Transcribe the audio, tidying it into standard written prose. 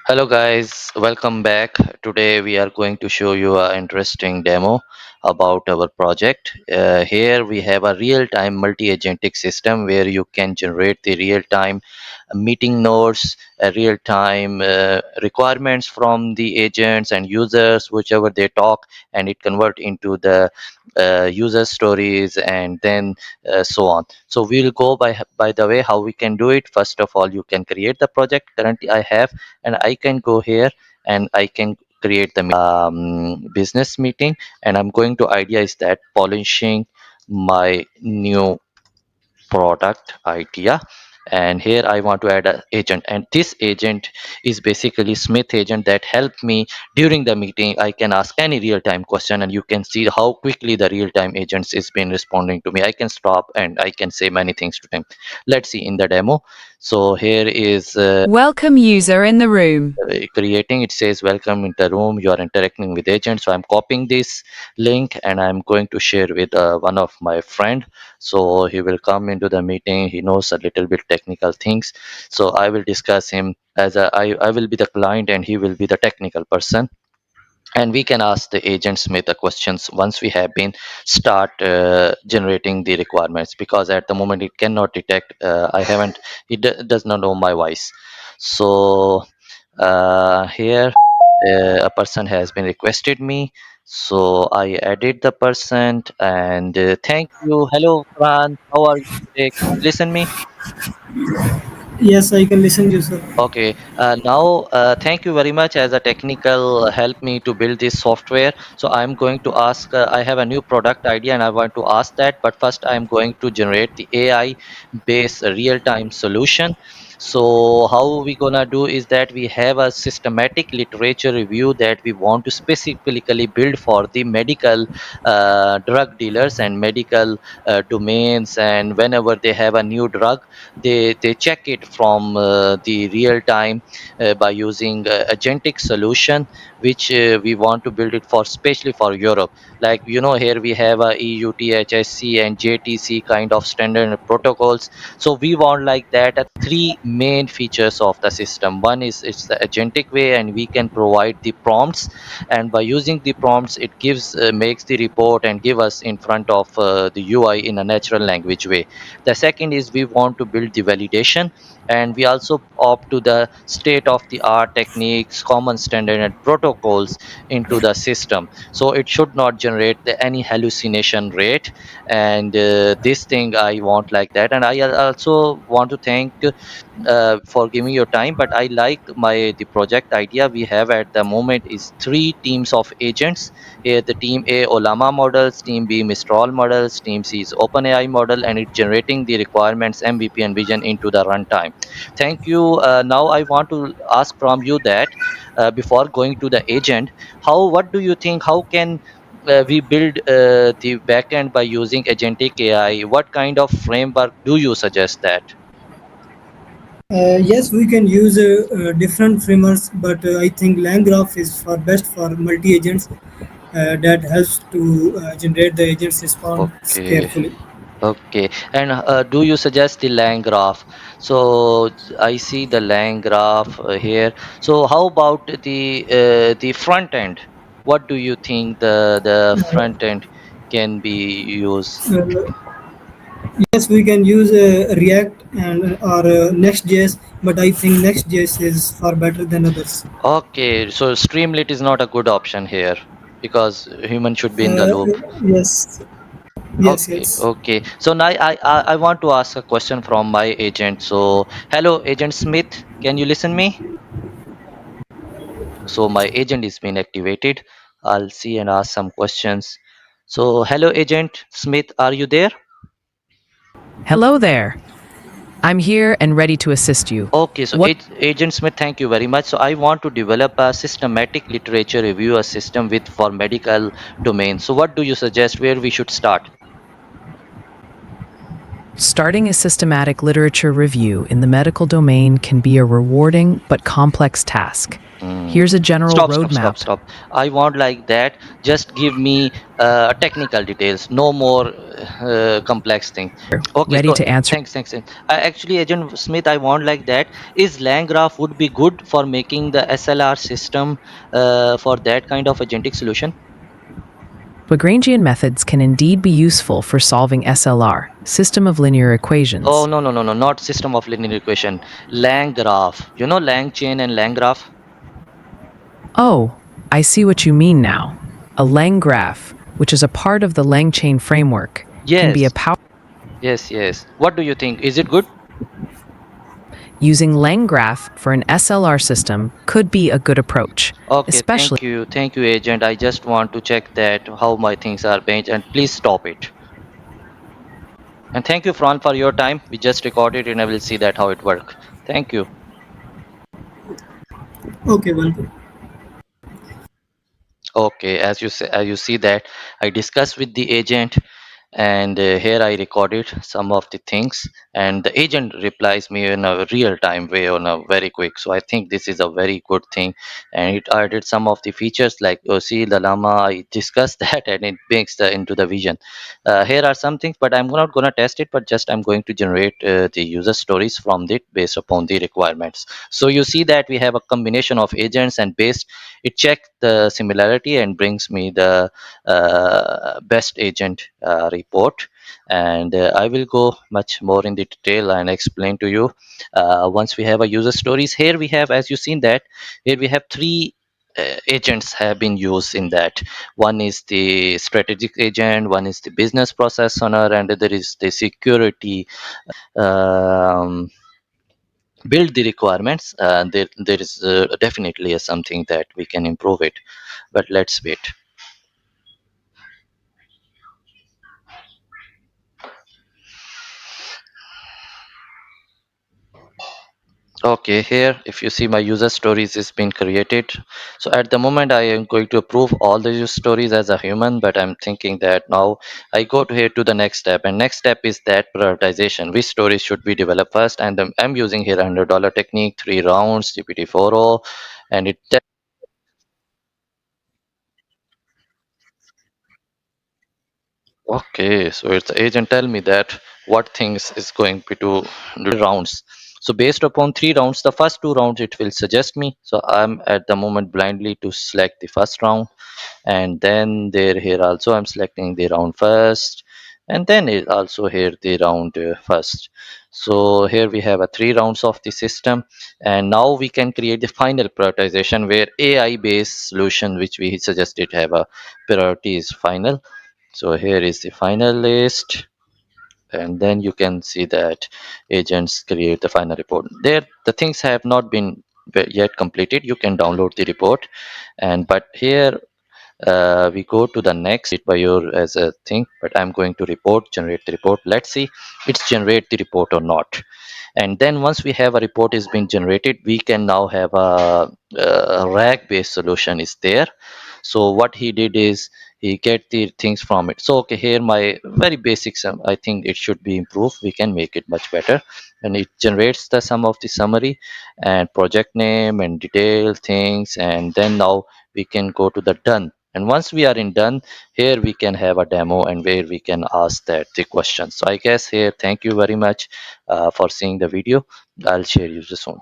Hello guys, welcome back. Today we are going to show you an interesting demo about our project. Here we have a real-time multi-agentic system where you can generate the real-time meeting notes, real-time requirements from the agents and users, whichever they talk, and it convert into the user stories and then so on. So we'll go by the way how we can do it. First of all, you can create the project. Currently I have, and I can go here and I can create the business meeting, and I'm going to idea is that polishing my new product idea. And here I want to add an agent, and this agent is basically Smith agent that help me during the meeting. I can ask any real-time question and you can see how quickly the real-time agents is been responding to me. I can stop and I can say many things to them. Let's see in the demo. So here is Welcome user in the room. creating. It says welcome in the room, you are interacting with agent. So I'm copying this link and I'm going to share with one of my friend, so he will come into the meeting. He knows a little bit technical things, so I will discuss him as I will be the client and he will be the technical person, and we can ask the agent Smith the questions once we have been start generating the requirements, because at the moment it cannot detect I haven't, does not know my voice. So here a person has been requested me, so I added the person. And thank you. Hello Fran, how are you today? Can you listen me? Yes, I can listen to you, sir. Okay, now thank you very much as a technical help me to build this software. So I'm going to ask, I have a new product idea and I want to ask that, but first I'm going to generate the AI based real-time solution. So how we gonna do is that we have a systematic literature review that we want to specifically build for the medical drug dealers and medical domains, and whenever they have a new drug, they check it from the real time by using agentic solution, which we want to build it for especially for Europe. Like here we have a EU THSC and JTC kind of standard protocols. So we want like that three main features of the system. One is it's the agentic way, and we can provide the prompts, and by using the prompts it gives makes the report and give us in front of the UI in a natural language way. The second is we want to build the validation, and we also opt to the state of the art techniques, common standard and protocols into the system, so it should not generate any hallucination rate. And this thing I want like that. And I also want to thank for giving your time, but I like my the project idea we have at the moment is three teams of agents. Here the team A Olama models, team B Mistral models, team C is OpenAI model, and it's generating the requirements MVP and vision into the runtime. Thank you. Now I want to ask from you that before going to the agent, how what do you think, how can we build the backend by using agentic AI? What kind of framework do you suggest that? Yes, we can use different frameworks, but I think LangGraph is for best for multi-agents that helps to generate the agents response Okay. carefully. Okay, and do you suggest the line graph? So I see the line graph here. So how about the front end? What do you think the front end can be used? Uh, yes, we can use React and or Next.js, but I think Next.js is far better than others. Okay, so Streamlit is not a good option here because human should be in the Uh, loop. yes, yes, Okay, yes. okay. So now I want to ask a question from my agent. So hello, Agent Smith, can you listen me? So my agent is being activated. I'll see and ask some questions. So hello, Agent Smith, are you there? Hello there. I'm here and ready to assist you. Okay, so What Agent Smith, thank you very much. So I want to develop a systematic literature review a system with for medical domain. So what do you suggest where we should start? Starting a systematic literature review in the medical domain can be a rewarding but complex task. Mm. Here's a general Stop, roadmap. stop. I want like that. Just give me technical details, no more complex thing. Okay, Ready so to answer. thanks. Actually, Agent Smith, I want like that. Is Landgraph would be good for making the SLR system for that kind of agentic solution? Lagrangian methods can indeed be useful for solving SLR, system of linear Oh equations. no, not system of linear equation. Lang graph. You know Lang chain and Lang graph? Oh, I see what you mean now. A Lang graph, which is a part of the Lang chain framework, can be a Yes, power. yes. What do you think? Is it good? Using Lang graph for an SLR system could be a good approach, Okay, especially. thank you, agent. I just want to check that how my things are being, and please stop it. And thank you, Fran, for your time. We just recorded, and I will see that how it work. Thank you. Okay, welcome. Okay, as you see that I discussed with the agent, and here I recorded some of the things, and the agent replies me in a real time way on a very quick. So I think this is a very good thing, and it added some of the features like see the llama. I discussed that, and it makes the into the vision. Here are some things, but I'm not gonna test it, but just I'm going to generate the user stories from it based upon the requirements. So you see that we have a combination of agents and based. It checks the similarity and brings me the best agent report, and I will go much more in the detail and explain to you once we have a user stories. Here we have, as you seen that, here we have three agents have been used in that. One is the strategic agent, one is the business process owner, and there is the security build the requirements. There is definitely something that we can improve it, but let's wait. Okay, here if you see my user stories is been created. So at the moment I am going to approve all the user stories as a human, but I'm thinking that now I go to here to the next step, and next step is that prioritization, which stories should be developed first. And I'm using here $100 technique, 3 rounds, GPT-4o, and it. Okay, so it's the agent tell me that what things is going to do rounds. So based upon 3 rounds, the first 2 rounds it will suggest me. So I'm at the moment blindly to select the first round, and then there here also I'm selecting the round first, and then it also here the round first. So here we have a 3 rounds of the system, and now we can create the final prioritization where AI based solution which we suggested have a priority is final. So here is the final list, and then you can see that agents create the final report. There the things have not been yet completed. You can download the report, and but here we go to the next by your as a thing, but I'm going to report generate the report. Let's see it's generate the report or not. And then once we have a report is being generated, we can now have a rag based solution is there. So what he did is he get the things from it. So okay, here my very basic sum, I think it should be improved, we can make it much better. And it generates the sum of the summary and project name and detail things, and then now we can go to the done. And once we are in done, here we can have a demo and where we can ask that the questions. So I guess here thank you very much for seeing the video. I'll share you soon.